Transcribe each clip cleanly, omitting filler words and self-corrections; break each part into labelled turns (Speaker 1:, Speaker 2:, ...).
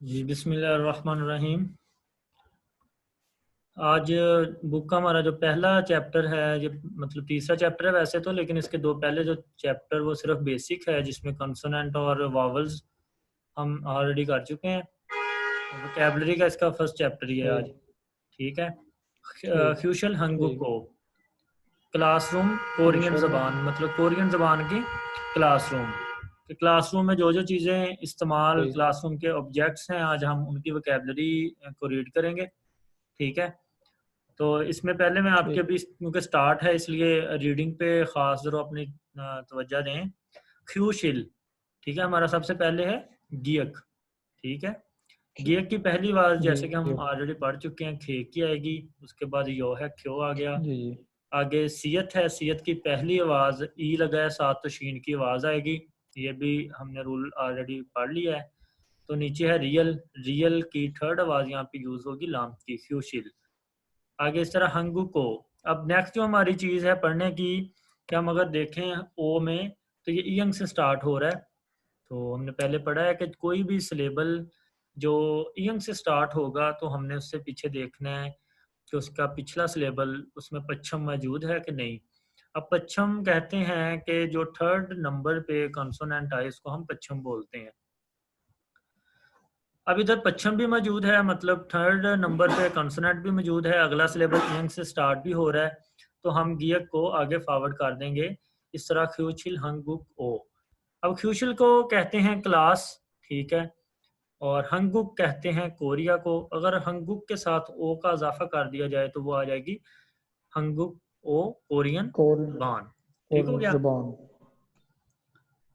Speaker 1: जी बिस्मिल्लाहिर्रहमानिर्रहीम। आज बुक का हमारा जो पहला चैप्टर है, ये मतलब तीसरा चैप्टर है वैसे तो, लेकिन इसके दो पहले जो चैप्टर वो सिर्फ बेसिक है, जिसमें कंसोनेंट और वावल्स हम ऑलरेडी कर चुके हैं। वोकैबलरी का इसका फर्स्ट चैप्टर ही है आज।
Speaker 2: ठीक
Speaker 1: ठीक है।
Speaker 2: ठीक
Speaker 1: फ्यूशल
Speaker 2: ठीक।
Speaker 1: हंगुको क्लासरूम, कोरियन
Speaker 2: क्यूशल
Speaker 1: ज़बान मतलब कोरियन ज़बान की क्लासरूम। कि क्लासरूम में जो जो चीज़ें इस्तेमाल,
Speaker 2: ठीक
Speaker 1: क्लासरूम के ऑब्जेक्ट्स हैं, आज हम उनकी वोकैबलरी को रीड करेंगे। ठीक है। तो इसमें पहले मैं आपके
Speaker 2: ठीक
Speaker 1: अभी क्योंकि स्टार्ट है इसलिए रीडिंग पे ख़ास ज़रूर अपनी तवज्जो दें। ख्यूशिल, ठीक है, हमारा सबसे पहले है गियक। ठीक है। गियक की पहली आवाज़
Speaker 2: जी
Speaker 1: जैसे कि हम
Speaker 2: जी
Speaker 1: ऑलरेडी पढ़ चुके हैं, खे की आएगी। उसके बाद यो है, क्यों आ गया।
Speaker 2: जी जी
Speaker 1: आगे सियत है, सियत की पहली आवाज़ ई लगा है, साथ तो शीन की आवाज़ आएगी। ये भी हमने रूल ऑलरेडी पढ़ लिया है। तो नीचे है रियल, रियल की थर्ड आवाज़ यहाँ पे यूज़ होगी लाम की, फ्यूशिल। आगे इस तरह हंगू को। अब नेक्स्ट जो हमारी चीज़ है पढ़ने की, कि हम अगर देखें ओ में, तो ये ईयंग से स्टार्ट हो रहा है। तो हमने पहले पढ़ा है कि कोई भी सिलेबल जो ईयंग से स्टार्ट होगा तो हमने उससे पीछे देखना है कि उसका पिछला सिलेबल उसमें पच्छम मौजूद है कि नहीं। अब पच्छम कहते हैं कि जो थर्ड नंबर पे कॉन्सोनेंट आए उसको हम पच्छम बोलते हैं। अब इधर पच्छम भी मौजूद है, मतलब थर्ड नंबर पे कंसोनेंट भी मौजूद है, अगला सिलेबल यंग से स्टार्ट भी हो रहा है। तो हम गियक को आगे फॉरवर्ड कर देंगे इस तरह, ख्यूचिल हंगुक ओ। अब ख्यूशिल को कहते हैं क्लास। ठीक है। और हंगुक कहते हैं कोरिया को। अगर हंगुक के साथ ओ का इजाफा कर दिया जाए तो वो आ जाएगी हंगुक ओ, कोरियन
Speaker 2: कोरियन
Speaker 1: बान। ठीक हो
Speaker 2: कोरियन
Speaker 1: गया।
Speaker 2: जुबान।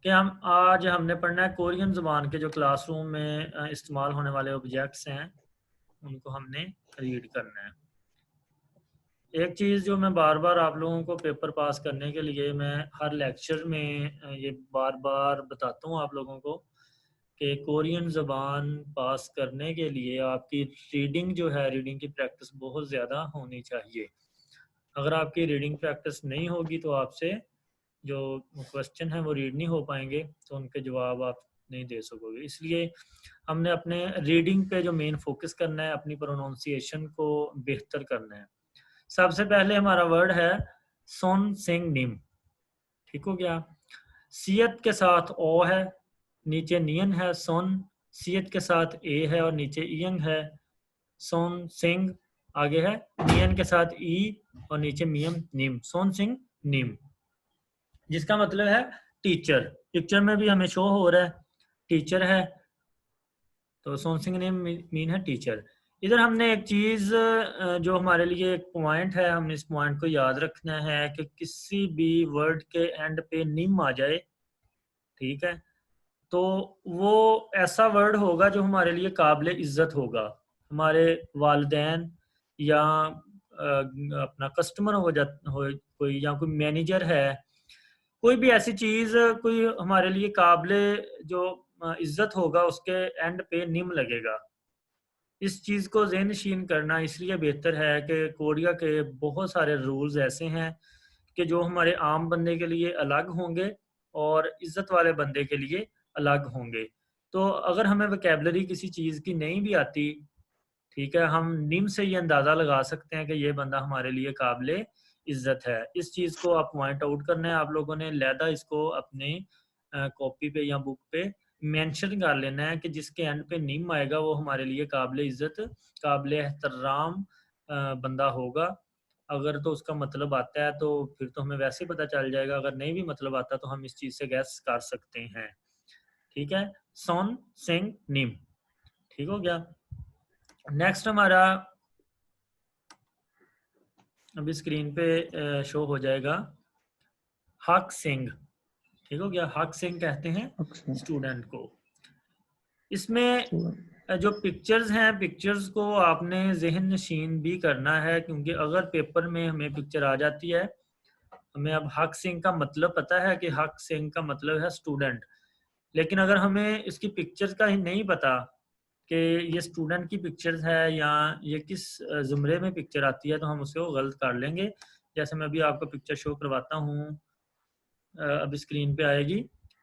Speaker 1: कि हम आज हमने पढ़ना है कोरियन ज़ुबान के जो क्लासरूम में इस्तेमाल होने वाले ऑब्जेक्ट्स हैं, उनको हमने रीड करना है। एक चीज़ जो मैं बार बार आप लोगों को पेपर पास करने के लिए मैं हर लेक्चर में ये बार बार बताता हूँ आप लोगों को, कि कोरियन ज़बान पास करने के लिए आपकी रीडिंग जो है, रीडिंग की प्रैक्टिस बहुत ज़्यादा होनी चाहिए। अगर आपकी रीडिंग प्रैक्टिस नहीं होगी तो आपसे जो क्वेश्चन है वो रीड नहीं हो पाएंगे, तो उनके जवाब आप नहीं दे सकोगे। इसलिए हमने अपने रीडिंग पे जो मेन फोकस करना है, अपनी प्रोनाउंसिएशन को बेहतर करना है। सबसे पहले हमारा वर्ड है सोन सिंग निम। ठीक हो गया। सियत के साथ ओ है, नीचे नियन है सोन। सियत के साथ ए है और नीचे इयंग है, सोन सिंग। आगे है नियन के साथ ई और नीचे मियम निम, सोन सिंग निम, जिसका मतलब है टीचर। पिक्चर में भी हमें शो हो रहा है टीचर है, तो सोन सिंह ने मीन है टीचर। इधर हमने एक चीज़ जो हमारे लिए एक पॉइंट है, हमने इस पॉइंट को याद रखना है कि किसी भी वर्ड के एंड पे निम आ जाए, ठीक है, तो वो ऐसा वर्ड होगा जो हमारे लिए काबिल इज़्ज़त होगा। हमारे वालिदैन या अपना कस्टमर हो कोई, या कोई मैनेजर है, कोई भी ऐसी चीज़, कोई हमारे लिए काबिल जो इज़्ज़त होगा, उसके एंड पे निम लगेगा। इस चीज़ को ज़हन-नशीन करना इसलिए बेहतर है कि कोरिया के बहुत सारे रूल्स ऐसे हैं कि जो हमारे आम बंदे के लिए अलग होंगे और इज़्ज़त वाले बंदे के लिए अलग होंगे। तो अगर हमें वोकैबुलरी किसी चीज़ की नहीं भी आती, ठीक है, हम निम से ये अंदाज़ा लगा सकते हैं कि ये बंदा हमारे लिए काबिल इज़्ज़त है। इस चीज़ को आप पॉइंट आउट करना है आप लोगों ने, लहदा इसको अपने कॉपी पे या बुक पे मेंशन कर लेना है कि जिसके एंड पे निम आएगा वो हमारे लिए काबिल इज़्ज़त, काबिल एहतराम बंदा होगा। अगर तो उसका मतलब आता है तो फिर तो हमें वैसे ही पता चल जाएगा, अगर नहीं भी मतलब आता तो हम इस चीज़ से गैस कर सकते हैं। ठीक है। सोन सिंग निम। ठीक हो गया। नेक्स्ट हमारा अभी स्क्रीन पे शो हो जाएगा हक सिंह। ठीक हो गया। हक सिंह कहते हैं
Speaker 2: अच्छा।
Speaker 1: स्टूडेंट को। इसमें
Speaker 2: स्टूडेंट।
Speaker 1: जो पिक्चर्स हैं, पिक्चर्स को आपने ज़हन नशीन भी करना है, क्योंकि अगर पेपर में हमें पिक्चर आ जाती है, हमें अब हक सिंह का मतलब पता है कि हक सिंह का मतलब है स्टूडेंट, लेकिन अगर हमें इसकी पिक्चर्स का ही नहीं पता कि ये स्टूडेंट की पिक्चर्स है या ये किस ज़ुमरे में पिक्चर आती है, तो हम उसे गलत कर लेंगे। जैसे मैं अभी आपको पिक्चर शो करवाता हूँ, अभी स्क्रीन पे आएगी।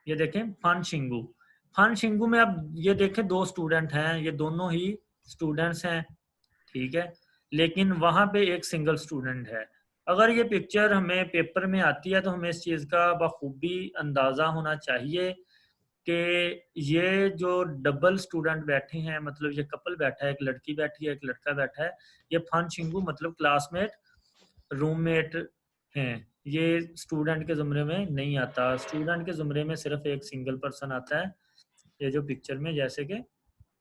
Speaker 1: ये देखें फन शिंगू। फन शिंगू में अब ये देखें 2 स्टूडेंट हैं, ये दोनों ही स्टूडेंट्स हैं, ठीक है, लेकिन वहाँ पे एक सिंगल स्टूडेंट है। अगर ये पिक्चर हमें पेपर में आती है तो हमें इस चीज़ का बखूबी अंदाज़ा होना चाहिए कि ये जो डबल स्टूडेंट बैठे हैं, मतलब ये कपल बैठा है, एक लड़की बैठी है, एक लड़का बैठा है, ये फन शिंगू मतलब क्लासमेट, रूममेट हैं। ये स्टूडेंट के ज़ुमरे में नहीं आता। स्टूडेंट के ज़ुमरे में सिर्फ एक सिंगल पर्सन आता है। ये जो पिक्चर में जैसे कि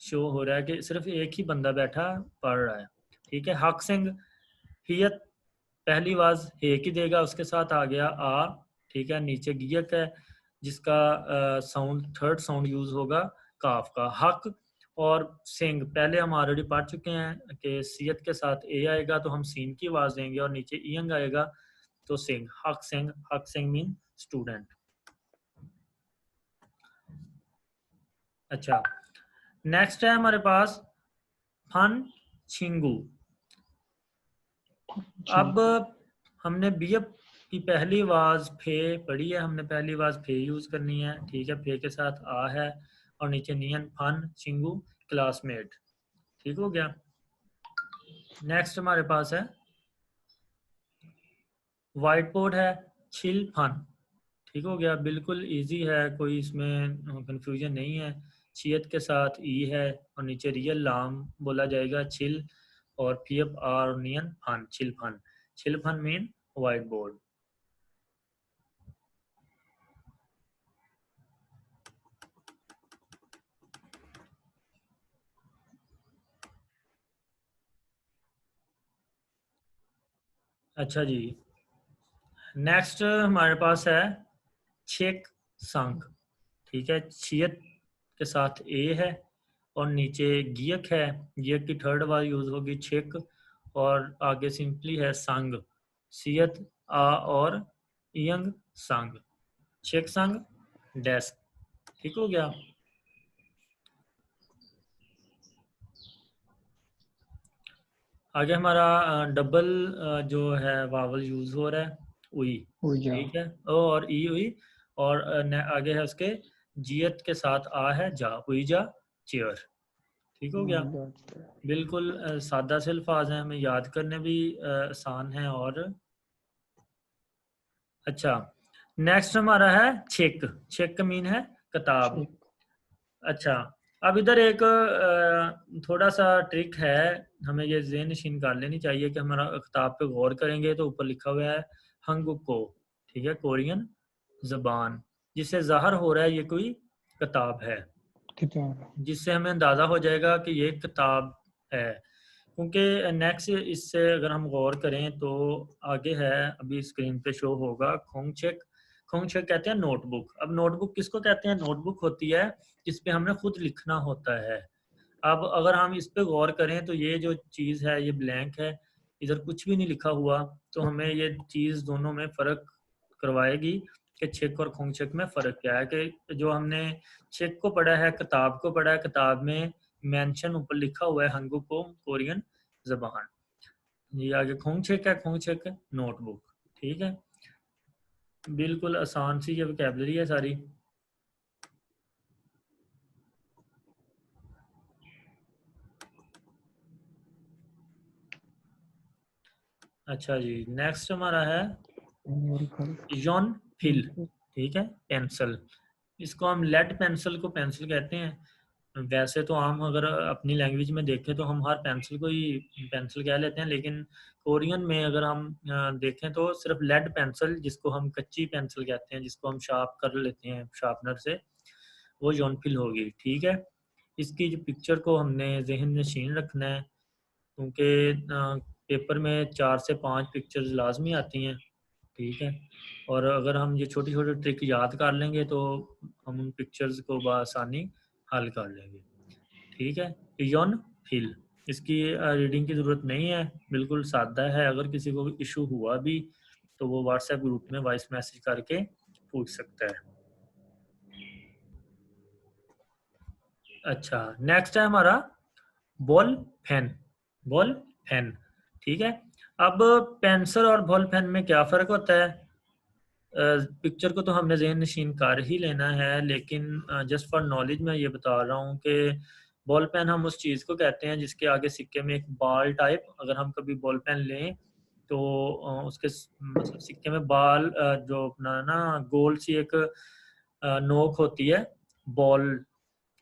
Speaker 1: शो हो रहा है कि सिर्फ एक ही बंदा बैठा पढ़ रहा है, ठीक है। हक सिंह हियत पहली आवाज हे की देगा, उसके साथ आ गया आ, ठीक है। नीचे गियक है जिसका साउंड थर्ड साउंड यूज होगा काफ का। हक और सिंह पहले हम ऑलरेडी पढ़ चुके हैं कि सियत के साथ ए आएगा तो हम सीन की आवाज देंगे और नीचे ईयंग आएगा तो सिंह। हक सिंह मीन स्टूडेंट। अच्छा, नेक्स्ट है हमारे पास फन छिंगू। अब हमने बीएफ की पहली आवाज फे पढ़ी है, हमने पहली आवाज फे यूज करनी है, ठीक है। फे के साथ आ है और नीचे नियन फन छिंगू क्लासमेट, ठीक हो गया। नेक्स्ट हमारे पास है व्हाइट बोर्ड है छिल फन, ठीक हो गया। बिल्कुल इजी है, कोई इसमें कंफ्यूजन नहीं है। छियत के साथ ई है और नीचे रियल लाम बोला जाएगा छिल और पीएफ आर नियन फन, छिल फन मीन व्हाइट बोर्ड। अच्छा जी, नेक्स्ट हमारे पास है छेक संग, ठीक है। छियत के साथ ए है और नीचे गियक है, गियक की थर्ड बार यूज होगी छेक और आगे सिंपली है संग, सियत आ और यंग संग, छेक संग डेस्क, ठीक हो गया। आगे हमारा डबल जो है वावल यूज हो रहा है उई, ठीक है। ओ और ई उई और आगे है उसके जियत के साथ आ है जा, हुई जा चेयर, ठीक हो गया। बिल्कुल सादा से अल्फाज हैं, हमें याद करने भी आसान है। और अच्छा, नेक्स्ट हमारा है चेक। चेक का मीन है किताब। अच्छा, अब इधर एक थोड़ा सा ट्रिक है, हमें ये ज़हन नशीन कर लेनी चाहिए कि हमारा किताब पे गौर करेंगे तो ऊपर लिखा हुआ है हंगुको, ठीक है, कोरियन ज़बान, जिससे ज़ाहिर हो रहा है ये कोई किताब है, जिससे हमें अंदाज़ा हो जाएगा कि ये किताब है। क्योंकि नेक्स्ट इससे अगर हम गौर करें तो आगे है, अभी स्क्रीन पे शो होगा खोंगचेक। खोंगचेक कहते हैं नोटबुक। अब नोटबुक किसको कहते हैं? नोटबुक होती है जिस पे हमने खुद लिखना होता है। अब अगर हम इस पे गौर करें तो ये जो चीज़ है ये ब्लैंक है, इधर कुछ भी नहीं लिखा हुआ, तो हमें ये चीज़ दोनों में फ़र्क करवाएगी कि चेक और खोंगचेक में फ़र्क क्या है। कि जो हमने चेक को पढ़ा है, किताब को पढ़ा है, किताब में मेंशन ऊपर लिखा हुआ है हंगुको कोरियन ज़बान, ये आगे खोंगचेक है, खोंगचेक नोटबुक, ठीक है। बिल्कुल आसान सी ये वोकैबलरी है सारी। अच्छा जी, नेक्स्ट हमारा है यॉन फिल, ठीक है, पेंसिल। इसको हम लेड पेंसिल को पेंसिल कहते हैं। वैसे तो हम अगर अपनी लैंग्वेज में देखें तो हम हर पेंसिल को ही पेंसिल कह लेते हैं, लेकिन कोरियन में अगर हम देखें तो सिर्फ लेड पेंसिल, जिसको हम कच्ची पेंसिल कहते हैं, जिसको हम शार्प कर लेते हैं शार्पनर से, वो यॉनफिल होगी, ठीक है। इसकी जो पिक्चर को हमने जहन नशीन रखना है, क्योंकि पेपर में 4 से 5 पिक्चर्स लाजमी आती हैं, ठीक है। और अगर हम ये छोटी छोटी ट्रिक याद कर लेंगे तो हम उन पिक्चर्स को बआसानी हल कर लेंगे, ठीक है। यॉन फिल, इसकी रीडिंग की ज़रूरत नहीं है, बिल्कुल सादा है। अगर किसी को इशू हुआ भी तो वो व्हाट्सएप ग्रुप में वॉइस मैसेज करके पूछ सकता है। अच्छा, नेक्स्ट है हमारा बॉल पेन। बॉल पेन, ठीक है। अब पेंसिल और बॉल पेन में क्या फ़र्क होता है? पिक्चर को तो हमने ज़हन नशीन कर ही लेना है, लेकिन जस्ट फॉर नॉलेज मैं ये बता रहा हूँ कि बॉल पेन हम उस चीज़ को कहते हैं जिसके आगे सिक्के में एक बाल टाइप, अगर हम कभी बॉल पेन लें तो उसके मतलब सिक्के में बाल जो अपना ना गोल सी एक नोक होती है, बॉल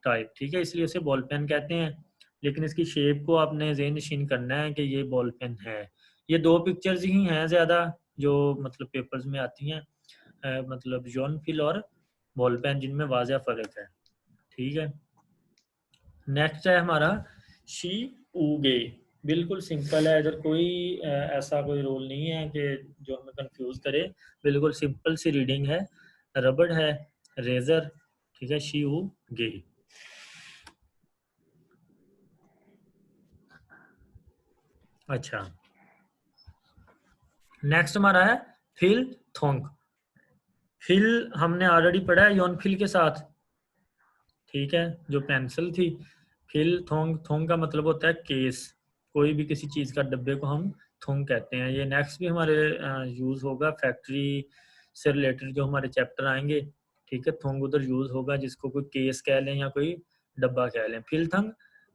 Speaker 1: टाइप, ठीक है? इसलिए उसे बॉल पेन कहते हैं। लेकिन इसकी शेप को आपने ज़हन नशीन करना है कि ये बॉल पेन है। ये 2 पिक्चर्स ही हैं ज़्यादा जो मतलब पेपर्स में आती हैं, मतलब जॉन फिल और बॉल पेन, जिनमें वाज़ह फ़र्क है। ठीक है? नेक्स्ट है हमारा शी उगे। बिल्कुल सिंपल है, इधर कोई ऐसा कोई रूल नहीं है कि जो हमें कंफ्यूज करे। बिल्कुल सिंपल सी रीडिंग है। रबड़ है, रेजर, ठीक है, शी उगे। अच्छा, नेक्स्ट हमारा है फिल थोंग। फिल हमने ऑलरेडी पढ़ा है योन फिल के साथ, ठीक है, जो पेंसिल थी। फिल थोंग, थोंग का मतलब होता है केस। कोई भी किसी चीज़ का डब्बे को हम थोंग कहते हैं। ये नेक्स्ट भी हमारे यूज़ होगा फैक्ट्री से रिलेटेड जो हमारे चैप्टर आएंगे, ठीक है। थोंग उधर यूज़ होगा, जिसको कोई केस कह लें या कोई डब्बा कह लें। फिल थंग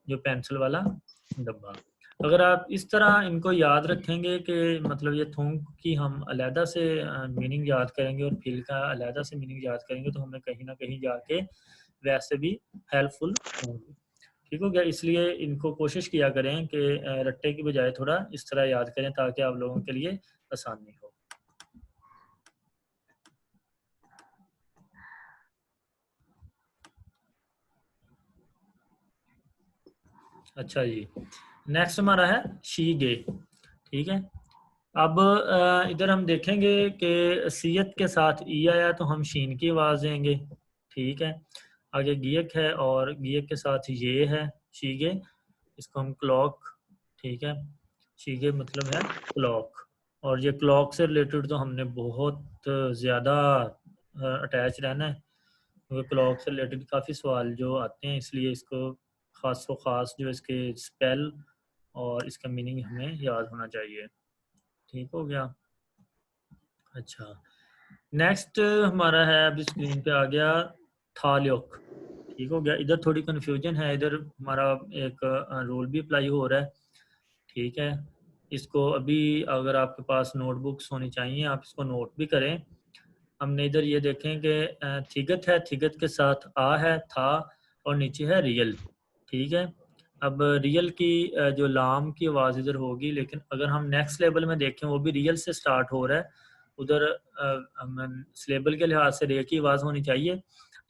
Speaker 1: जो पेंसिल वाला डब्बा। अगर आप इस तरह इनको याद रखेंगे कि मतलब ये थोंग की हम अलहदा से मीनिंग याद करेंगे और फिल का अलहदा से मीनिंग याद करेंगे, तो हमें कहीं ना कहीं जाके वैसे भी हेल्पफुल होंगे। ठीक हो गया? इसलिए इनको कोशिश किया करें कि रट्टे की बजाय थोड़ा इस तरह याद करें ताकि आप लोगों के लिए आसानी हो। अच्छा जी, नेक्स्ट हमारा है शीगे, ठीक है। अब इधर हम देखेंगे कि सीयत के साथ ई आया तो हम शीन की आवाज़ देंगे, ठीक है। आगे गियक है और गियक के साथ ये है शीगे, इसको हम क्लॉक, ठीक है। शीगे मतलब है क्लॉक, और ये क्लॉक से रिलेटेड तो हमने बहुत ज़्यादा अटैच रहना है, क्योंकि क्लॉक से रिलेटेड काफ़ी सवाल जो आते हैं, इसलिए इसको ख़ास व ख़ास जो इसके स्पेल और इसका मीनिंग हमें याद होना चाहिए। ठीक हो गया? अच्छा, नेक्स्ट हमारा है, अभी स्क्रीन पे आ गया थाल्योक। ठीक हो गया? इधर थोड़ी कन्फ्यूजन है, इधर हमारा एक रूल भी अप्लाई हो रहा है, ठीक है। इसको अभी अगर आपके पास नोटबुक्स होनी चाहिए, आप इसको नोट भी करें। हमने इधर ये देखें कि थिगत है, थिगत के साथ आ है, था, और नीचे है रियल, ठीक है। अब रियल की जो लाम की आवाज़ इधर होगी, लेकिन अगर हम नेक्स्ट लेवल में देखें वो भी रियल से स्टार्ट हो रहा है। उधर सिलेबल के लिहाज से रे की आवाज़ होनी चाहिए,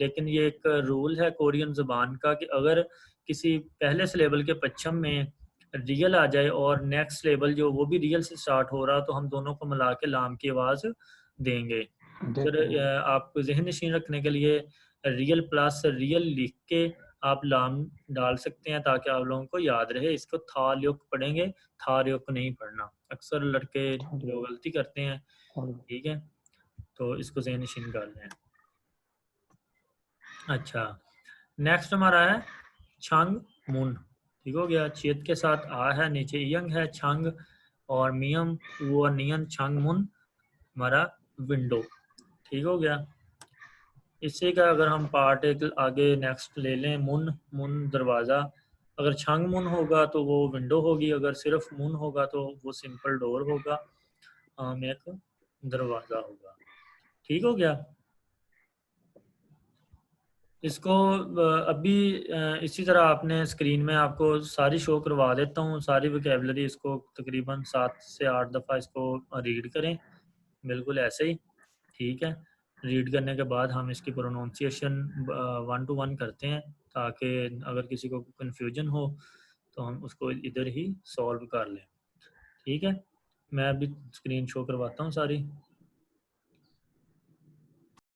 Speaker 1: लेकिन ये एक रूल है कोरियन ज़ुबान का कि अगर किसी पहले सिलेबल के पश्चिम में रियल आ जाए और नेक्स्ट लेवल जो वो भी रियल से स्टार्ट हो रहा, तो हम दोनों को मिला के लाम की आवाज़ देंगे। फिर आपको ज़हन नशीन रखने के लिए रियल प्लस रियल लिख के आप लाम डाल सकते हैं ताकि आप लोगों को याद रहे। इसको थाल्युक पढ़ेंगे, थार्युक नहीं पढ़ना। अक्सर लड़के जो गलती करते हैं, ठीक है, तो इसको ज़हन नशीन कर लें। अच्छा, नेक्स्ट हमारा है छंग मुन। ठीक हो गया? चेत के साथ आ है, नीचे यंग है, छंग और मियम वो नियन छंग मुन हमारा विंडो। ठीक हो गया? इसी का अगर हम पार्ट एक आगे नेक्स्ट ले लें, मुन, मुन दरवाज़ा। अगर छंग मुन होगा तो वो विंडो होगी, अगर सिर्फ मुन होगा तो वो सिंपल डोर होगा, आम एक दरवाज़ा होगा। ठीक हो गया? इसको अभी इसी तरह आपने स्क्रीन में आपको सारी शो करवा देता हूँ, सारी वोकेबलरी। इसको तकरीबन 7 से 8 दफ़ा इसको रीड करें, बिल्कुल ऐसे ही, ठीक है। रीड करने के बाद हम इसकी प्रोनाउंसिएशन 1 टू 1 करते हैं, ताकि अगर किसी को कन्फ्यूजन हो तो हम उसको इधर ही सॉल्व कर लें, ठीक है। मैं अभी स्क्रीन शो करवाता हूँ सारी।